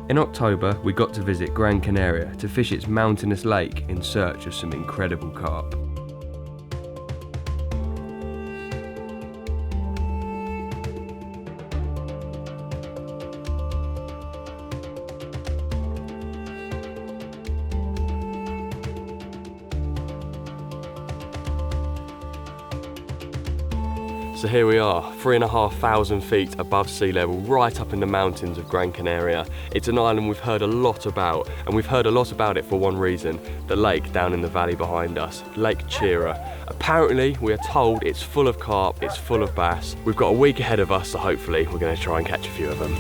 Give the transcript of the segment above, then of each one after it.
In October, we got to visit Gran Canaria to fish its mountainous lake in search of some incredible carp. So here we are, 3,500 feet above sea level, right up in the mountains of Gran Canaria. It's an island we've heard a lot about, and we've heard a lot about it for one reason, the lake down in the valley behind us, Lake Chira. Apparently, we are told it's full of carp, it's full of bass. We've got a week ahead of us, so hopefully we're going to try and catch a few of them.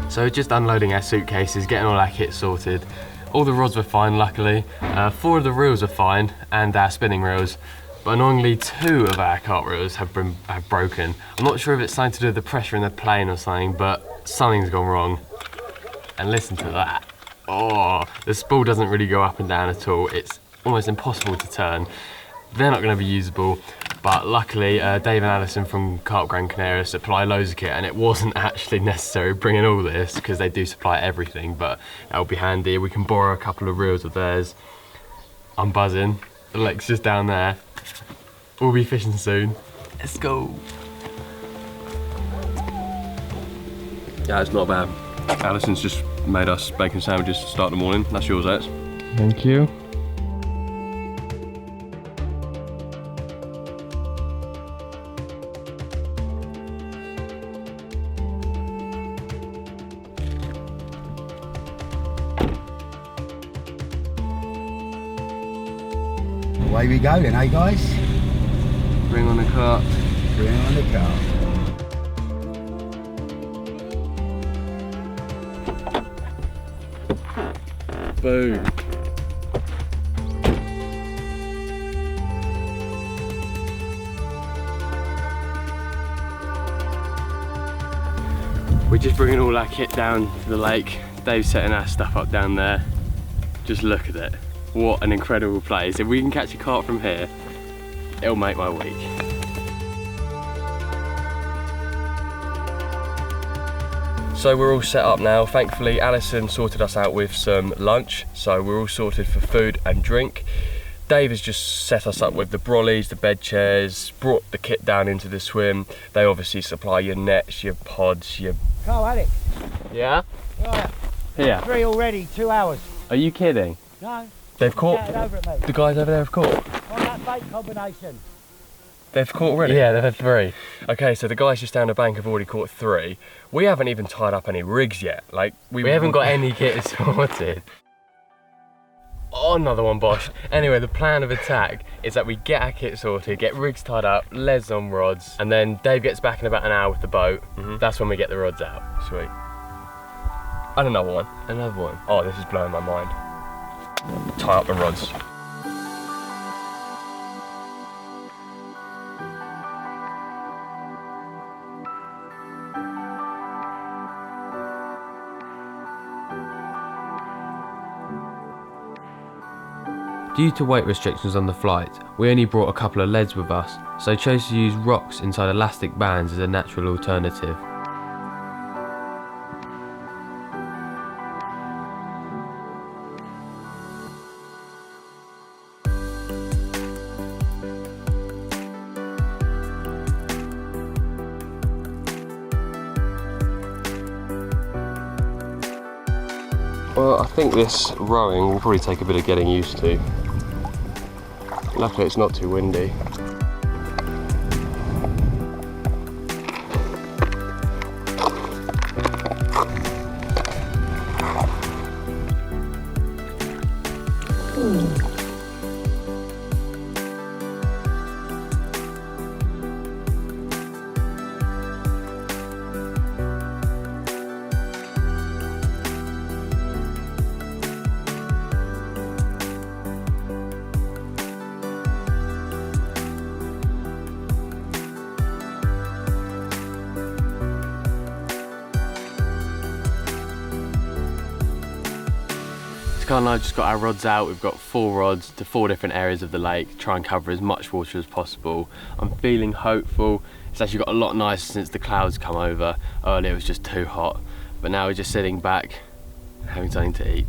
So just unloading our suitcases, getting all our kit sorted. All the rods were fine, luckily. 4 of the reels are fine, and our spinning reels. But annoyingly, 2 of our carp reels have broken. I'm not sure if it's something to do with the pressure in the plane or something, but something's gone wrong. And listen to that. Oh, the spool doesn't really go up and down at all. It's almost impossible to turn. They're not going to be usable. But luckily, Dave and Alison from CARP Gran Canaria supply loads of kit, and it wasn't actually necessary bringing all this because they do supply everything, but that'll be handy. We can borrow a couple of reels of theirs. I'm buzzing. The lake's just down there. We'll be fishing soon. Let's go. Yeah, it's not bad. Alison's just made us bacon sandwiches to start the morning. That's yours, Alex. Thank you. Away we go then, eh guys? Bring on the carp. Bring on the car. Boom. We're just bringing all our kit down to the lake. Dave's setting our stuff up down there. Just look at it. What an incredible place. If we can catch a carp from here, it'll make my week. So we're all set up now. Thankfully, Alison sorted us out with some lunch, so we're all sorted for food and drink. Dave has just set us up with the brollies, the bed chairs, brought the kit down into the swim. They obviously supply your nets, your pods, your... Carl, Alex. Yeah? Right. Here. 3 already, 2 hours. Are you kidding? No. They've caught... Over at me. The guys over there have caught? On that bait combination. They've caught already? Yeah, they've had 3. Okay, so the guys just down the bank have already caught 3. We haven't even tied up any rigs yet. Like We haven't got any kit sorted. Oh, another one, Bosch. Anyway, the plan of attack is that we get our kit sorted, get rigs tied up, leads on rods, and then Dave gets back in about an hour with the boat. That's when we get the rods out. Sweet. And another one. Another one. Oh, this is blowing my mind. Tie up the rods. Due to weight restrictions on the flight, we only brought a couple of leads with us, so I chose to use rocks inside elastic bands as a natural alternative. Well, I think this rowing will probably take a bit of getting used to. Luckily it's not too windy. Carl and I have just got our rods out. We've got 4 rods to 4 different areas of the lake, try and cover as much water as possible. I'm feeling hopeful. It's actually got a lot nicer since the clouds come over. Earlier it was just too hot, but now we're just sitting back, having something to eat.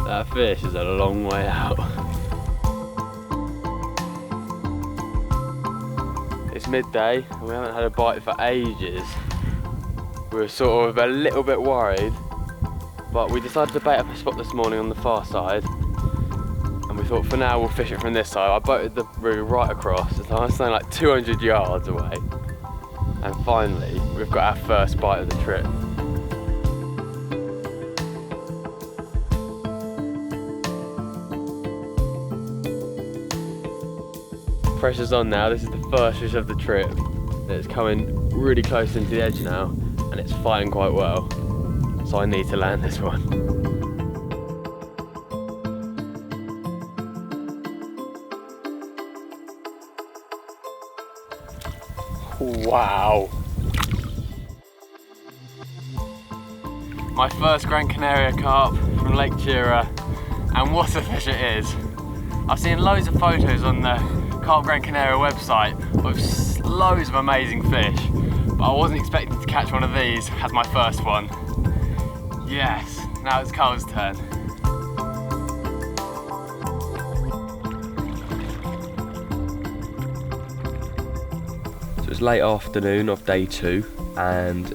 That fish is a long way out. It's midday and we haven't had a bite for ages. We were sort of a little bit worried, but we decided to bait up a spot this morning on the far side, and we thought for now we'll fish it from this side. I boated the roo right across, so I was saying like 200 yards away, and finally we've got our first bite of the trip. Pressure's on now. This is the first fish of the trip. It's coming really close into the edge now, and it's fighting quite well. So I need to land this one. Wow. My first Gran Canaria carp from Lake Chira, and what a fish it is. I've seen loads of photos on the CARP Gran Canaria website with loads of amazing fish, but I wasn't expecting to catch one of these as my first one. Yes, now it's Carl's turn. So it's late afternoon of day 2, and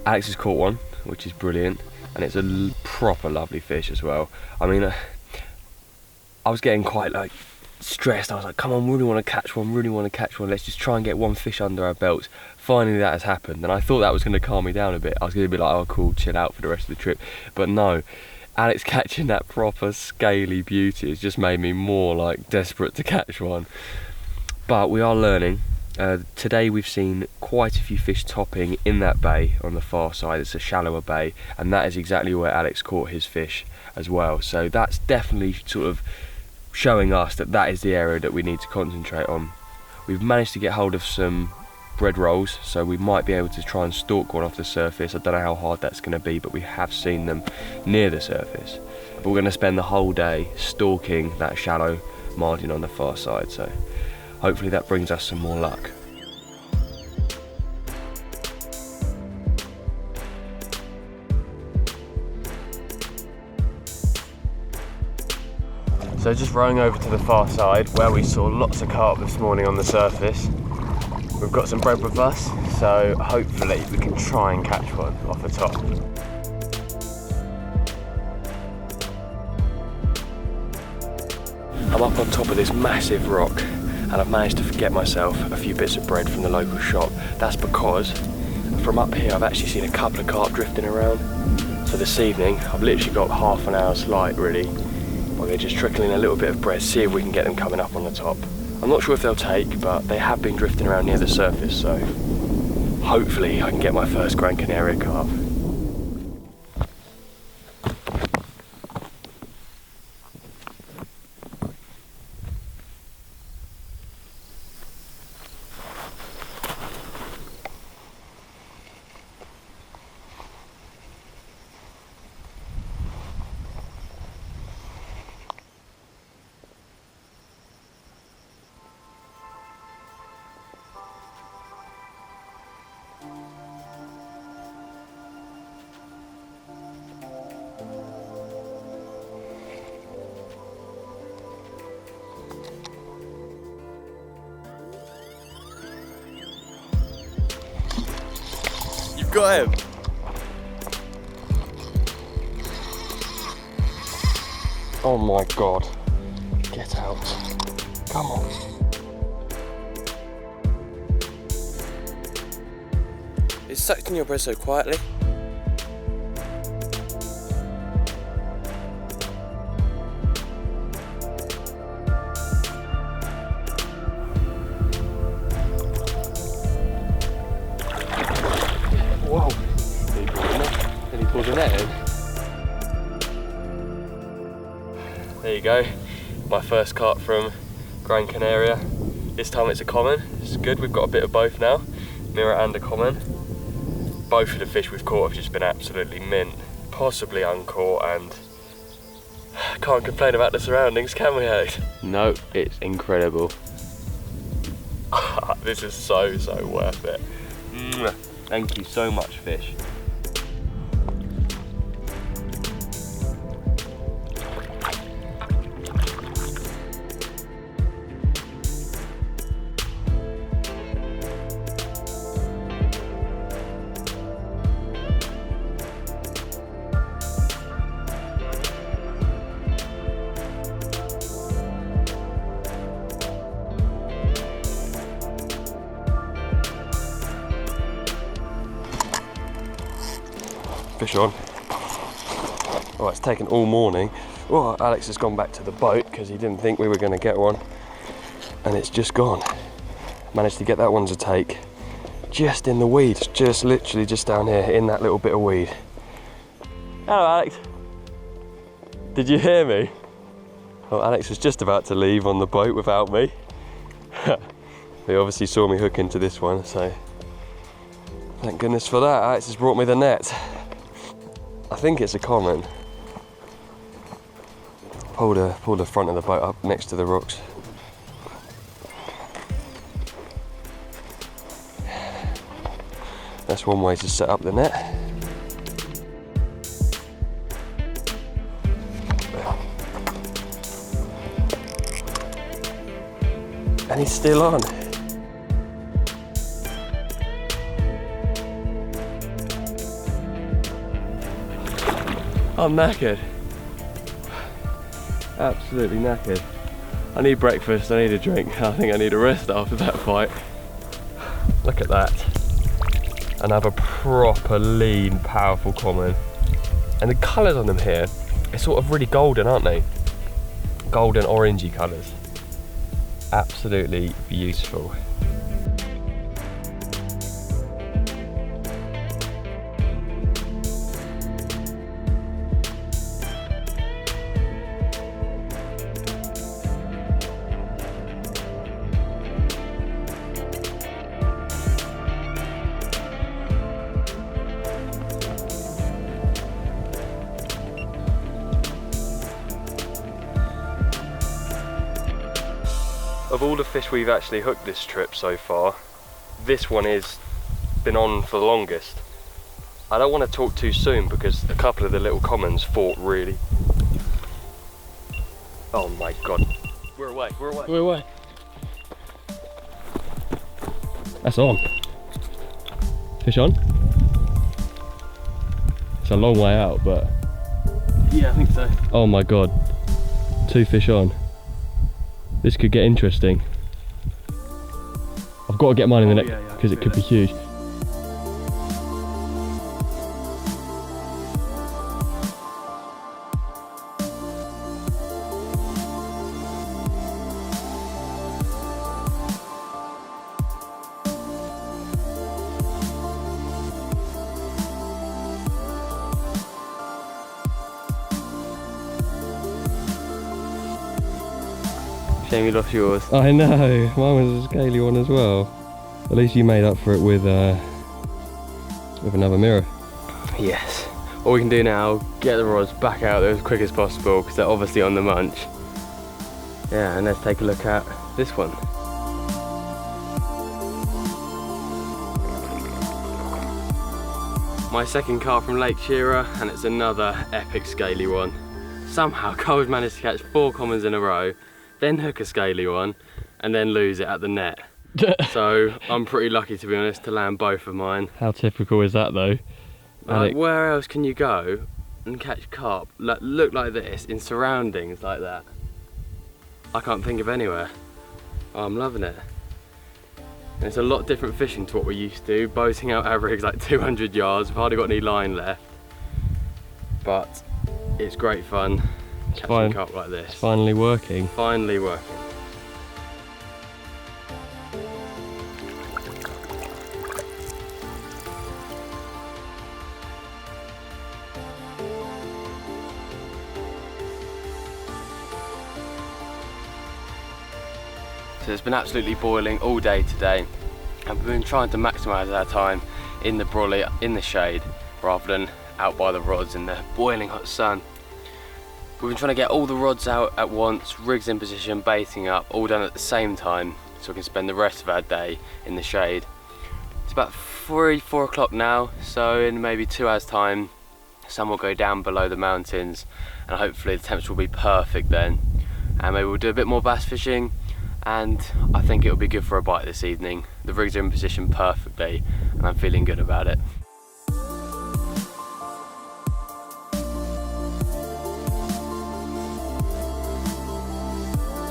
Alex has caught one, which is brilliant, and it's a proper lovely fish as well. I mean, I was getting quite like stressed. I was like, come on, really want to catch one, let's just try and get one fish under our belts. Finally that has happened, and I thought that was going to calm me down a bit. I was going to be like, oh cool, chill out for the rest of the trip, but no, Alex catching that proper scaly beauty has just made me more like desperate to catch one. But we are learning. Today we've seen quite a few fish topping in that bay on the far side. It's a shallower bay, and that is exactly where Alex caught his fish as well, so that's definitely sort of showing us that that is the area that we need to concentrate on. We've managed to get hold of some bread rolls, so we might be able to try and stalk one off the surface. I don't know how hard that's going to be, but we have seen them near the surface. But we're going to spend the whole day stalking that shallow margin on the far side, so hopefully that brings us some more luck. So just rowing over to the far side where we saw lots of carp this morning on the surface. We've got some bread with us, so hopefully we can try and catch one off the top. I'm up on top of this massive rock, and I've managed to get myself a few bits of bread from the local shop. That's because from up here I've actually seen a couple of carp drifting around. So this evening I've literally got half an hour's flight really. We're just trickling a little bit of bread, see if we can get them coming up on the top. I'm not sure if they'll take, but they have been drifting around near the surface, so hopefully I can get my first Gran Canaria carp. got him. Oh my God. Get out. Come on. It's sucked in your breast so quietly. Whoa. Then he pulled the net in. There you go. My first carp from Gran Canaria. This time it's a common. It's good, we've got a bit of both now. Mirror and a common. Both of the fish we've caught have just been absolutely mint, possibly uncaught, and can't complain about the surroundings, can we, Alex? No, it's incredible. This is so worth it. Thank you so much, fish. Fish on. Oh, it's taken all morning. Oh, Alex has gone back to the boat because he didn't think we were going to get one, and it's just gone. Managed to get that one to take just in the weeds, just literally just down here in that little bit of weed. Hello, Alex. Did you hear me? Well, Alex was just about to leave on the boat without me. He obviously saw me hook into this one, so thank goodness for that. Alex has brought me the net. I think it's a common. Pull the front of the boat up next to the rocks. That's one way to set up the net. And he's still on. I'm knackered. Absolutely knackered. I need breakfast, I need a drink. I think I need a rest after that fight. Look at that. Another proper lean, powerful common. And the colours on them here, they're sort of really golden, aren't they? Golden orangey colours. Absolutely beautiful. Of all the fish we've actually hooked this trip so far, this one has been on for the longest. I don't want to talk too soon because a couple of the little commons fought really. Oh my God. We're away, we're away. We're away. That's on. Fish on? It's a long way out, but... Yeah, I think so. Oh my God. 2 fish on. This could get interesting. I've got to get mine in the next, because it could be huge. Shame you lost yours. I know, mine was a scaly one as well. At least you made up for it with another mirror. Yes. All we can do now, get the rods back out there as quick as possible because they're obviously on the munch. Yeah, and let's take a look at this one. My second carp from Lake Shearer, and it's another epic scaly one. Somehow Cole's managed to catch 4 commons in a row, then hook a scaly one, and then lose it at the net. So I'm pretty lucky, to be honest, to land both of mine. How typical is that though? Like, where else can you go and catch carp look like this in surroundings like that? I can't think of anywhere. Oh, I'm loving it. And it's a lot different fishing to what we're used to. Boating out our rigs like 200 yards. We've hardly got any line left. But it's great fun catching carp like this. It's finally working. Finally working. So it's been absolutely boiling all day today, and we've been trying to maximise our time in the brolly, in the shade, rather than out by the rods in the boiling hot sun. We've been trying to get all the rods out at once, rigs in position, baiting up, all done at the same time, so we can spend the rest of our day in the shade. It's about 4 o'clock now, so in maybe 2 hours time, the sun will go down below the mountains, and hopefully the temperature will be perfect then. And maybe we'll do a bit more bass fishing, and I think it'll be good for a bite this evening. The rigs are in position perfectly, and I'm feeling good about it.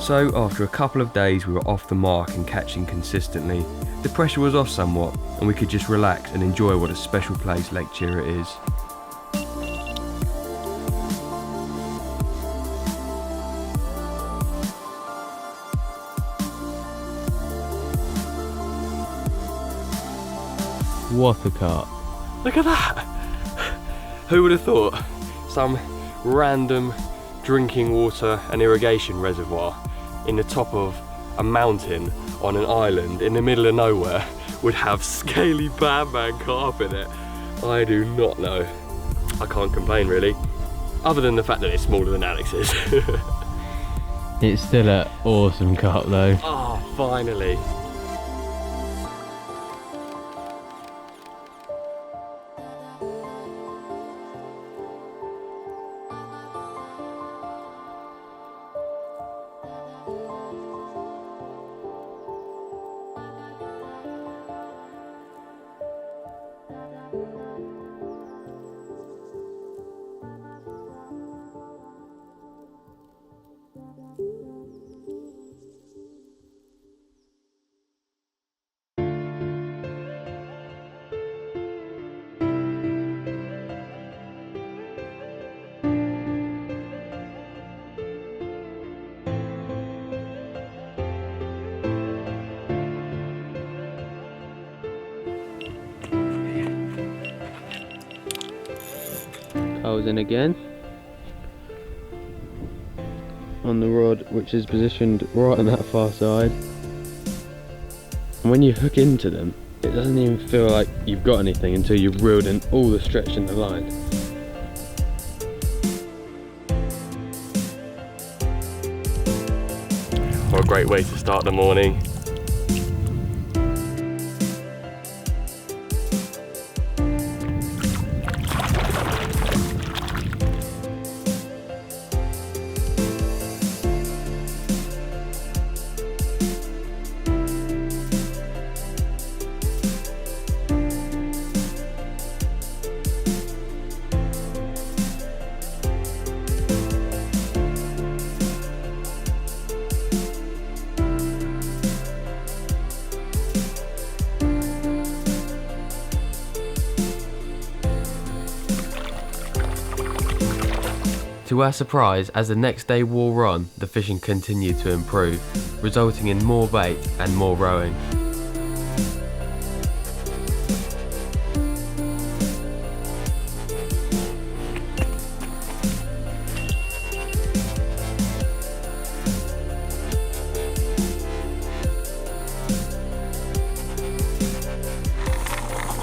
So after a couple of days we were off the mark and catching consistently. The pressure was off somewhat and we could just relax and enjoy what a special place Lake Chira is. What a carp. Look at that! Who would have thought? Some random drinking water and irrigation reservoir in the top of a mountain on an island in the middle of nowhere would have scaly Batman carp in it. I do not know. I can't complain really, other than the fact that it's smaller than Alex's. It's still an awesome carp though. Ah, finally. Carp's in again on the rod, which is positioned right on that far side. And when you hook into them, it doesn't even feel like you've got anything until you've reeled in all the stretch in the line. What a great way to start the morning. To our surprise, as the next day wore on, the fishing continued to improve, resulting in more bait and more rowing.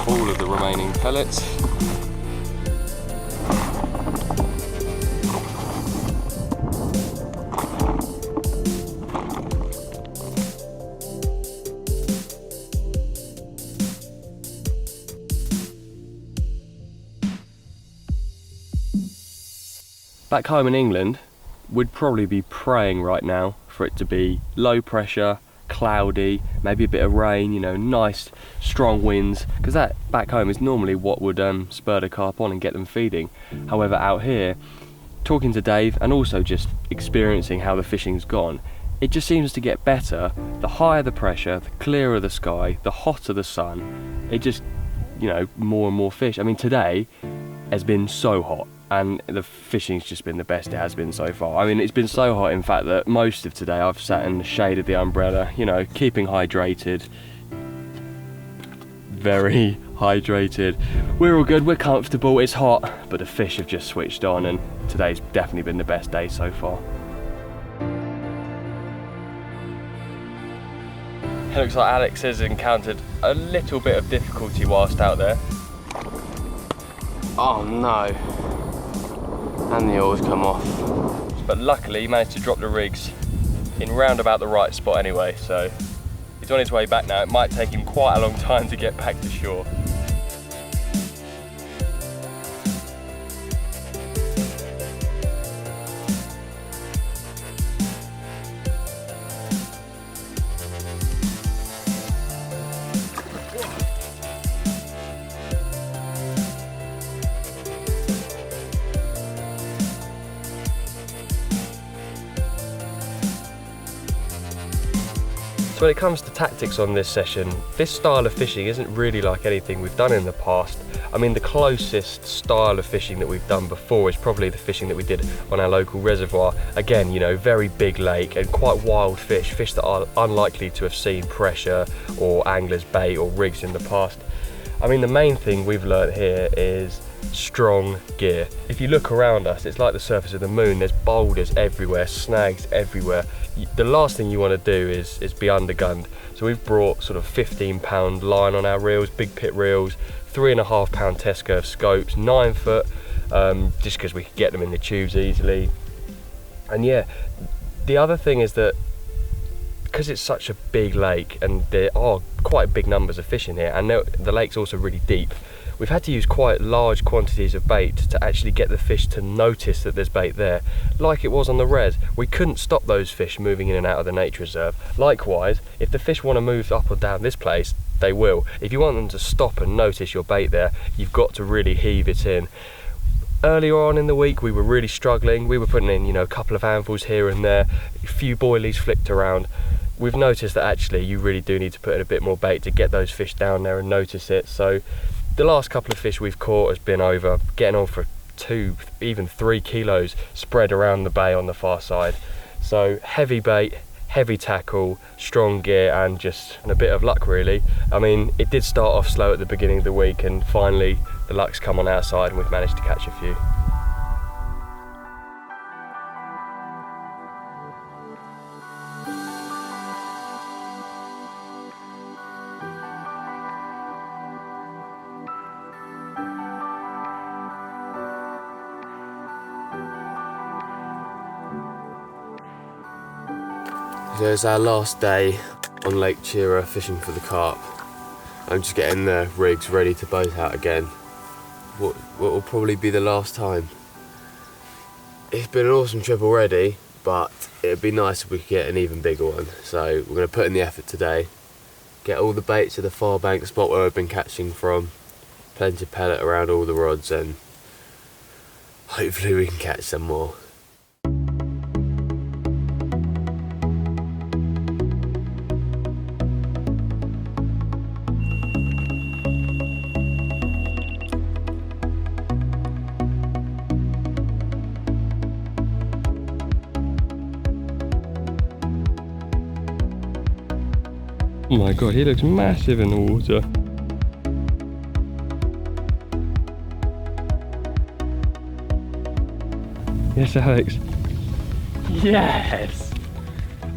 All of the remaining pellets. Back home in England, we'd probably be praying right now for it to be low pressure, cloudy, maybe a bit of rain, you know, nice strong winds, because that back home is normally what would spur the carp on and get them feeding. However, out here, talking to Dave and also just experiencing how the fishing's gone, it just seems to get better. The higher the pressure, the clearer the sky, the hotter the sun, it just, you know, more and more fish. I mean, today has been so hot and the fishing's just been the best it has been so far. I mean, it's been so hot in fact that most of today I've sat in the shade of the umbrella, you know, keeping hydrated, very hydrated. We're all good, we're comfortable, it's hot, but the fish have just switched on, and today's definitely been the best day so far. It looks like Alex has encountered a little bit of difficulty whilst out there. Oh no. And the oars come off. But luckily he managed to drop the rigs in round about the right spot anyway, so he's on his way back now. It might take him quite a long time to get back to shore. So when it comes to tactics on this session, this style of fishing isn't really like anything we've done in the past. I mean, the closest style of fishing that we've done before is probably the fishing that we did on our local reservoir. Again, you know, very big lake and quite wild fish that are unlikely to have seen pressure or anglers bait or rigs in the past. I mean, the main thing we've learnt here is strong gear. If you look around us, it's like the surface of the moon. There's boulders everywhere, snags everywhere. The last thing you want to do is be undergunned. So we've brought sort of 15-pound line on our reels, big pit reels, 3.5-pound test curve scopes, 9 foot, just because we could get them in the tubes easily. And yeah, the other thing is that because it's such a big lake and there are quite big numbers of fish in here, and the lake's also really deep, we've had to use quite large quantities of bait to actually get the fish to notice that there's bait there, like it was on the res. We couldn't stop those fish moving in and out of the nature reserve. Likewise, if the fish want to move up or down this place, they will. If you want them to stop and notice your bait there, you've got to really heave it in. Earlier on in the week we were really struggling. We were putting in, you know, a couple of handfuls here and there, a few boilies flicked around. We've noticed that actually you really do need to put in a bit more bait to get those fish down there and notice it. So the last couple of fish we've caught has been over getting on for 2, even 3 kilos spread around the bay on the far side. So heavy bait, heavy tackle, strong gear, and just a bit of luck really. I mean, it did start off slow at the beginning of the week, and finally the luck's come on our side and we've managed to catch a few. So it's our last day on Lake Chira fishing for the carp. I'm just getting the rigs ready to boat out again. What will probably be the last time. It's been an awesome trip already, but it'd be nice if we could get an even bigger one. So we're going to put in the effort today, get all the baits to the far bank spot where we've been catching from, plenty of pellet around all the rods, and hopefully we can catch some more. Oh my god, he looks massive in the water. Yes, Alex. Yes!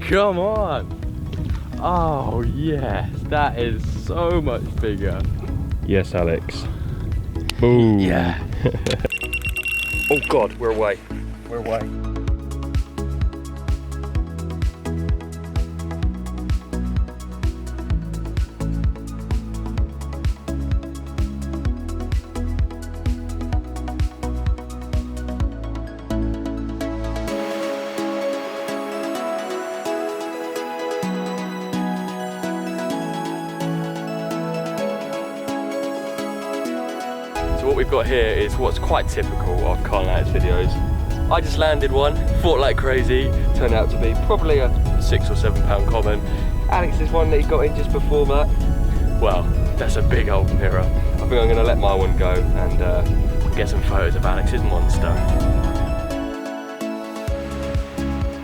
Come on! Oh yes, that is so much bigger. Yes, Alex. Boom. Yeah. Oh god, we're away. We're away. we've got here is what's quite typical of Carnaria's videos. I just landed one, fought like crazy, turned out to be probably a 6 or 7 pound common. Alex's one that he got in just before that, well, that's a big old mirror. I think I'm gonna let my one go and get some photos of Alex's monster.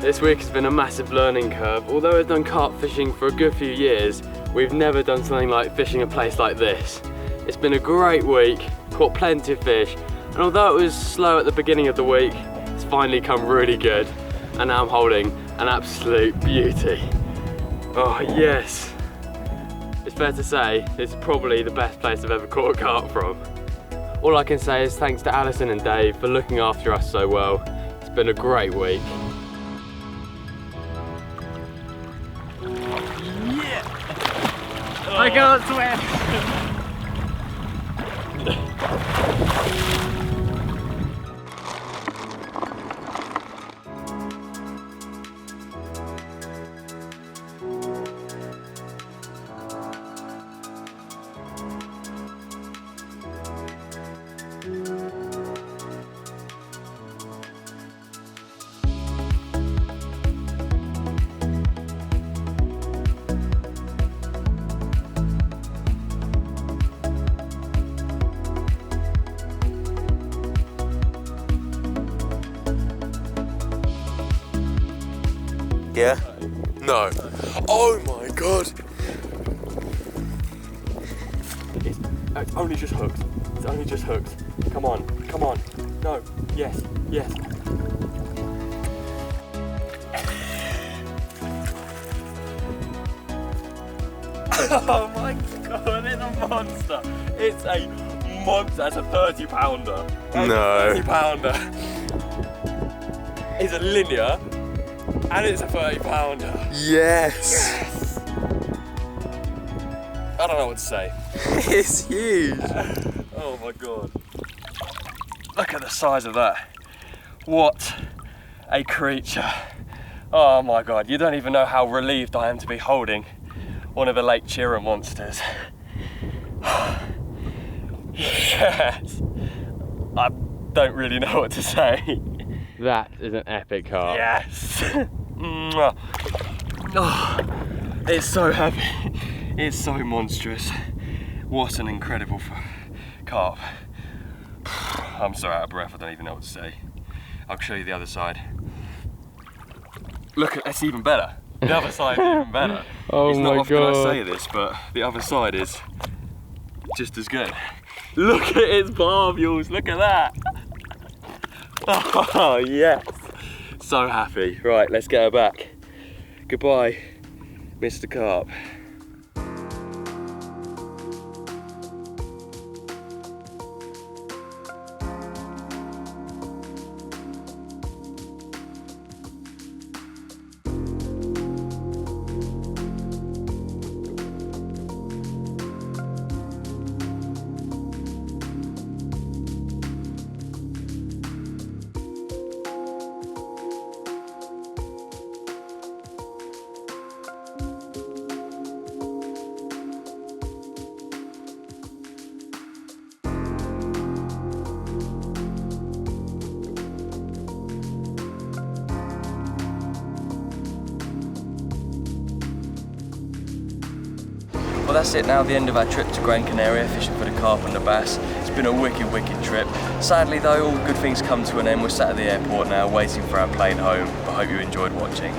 This week has been a massive learning curve. Although I've done carp fishing for a good few years, we've never done something like fishing a place like this. It's been a great week, caught plenty of fish, and although it was slow at the beginning of the week, it's finally come really good, and now I'm holding an absolute beauty. Oh yes. It's fair to say, it's probably the best place I've ever caught a carp from. All I can say is thanks to Alison and Dave for looking after us so well. It's been a great week. Yeah! Oh. I can't swim! Yeah? No. Oh my god! It's only just hooked. It's only just hooked. Come on, come on. No. Yes, yes. Oh my god, it's a monster. It's a monster. That's a 30 pounder. No. 30 pounder. It's a linear. And it's a 30 pounder. Yes. Yes. I don't know what to say. It's huge. Oh my god. Look at the size of that. What a creature. Oh my god, you don't even know how relieved I am to be holding one of the Lake Chira monsters. Yes. I don't really know what to say. That is an epic carp. Yes. Oh, it's so heavy. It's so monstrous. What an incredible carp. I'm so out of breath, I don't even know what to say. I'll show you the other side. Look, that's even better. The other side is even better. Oh it's my not often god. I say this, but the other side is just as good. Look at its barbules, look at that. Oh yes. So happy. Right, let's get her back. Goodbye, Mr. Carp. Well, that's it now, the end of our trip to Gran Canaria, fishing for the carp and the bass. It's been a wicked, wicked trip. Sadly though, all good things come to an end. We're sat at the airport now, waiting for our plane home, but hope you enjoyed watching.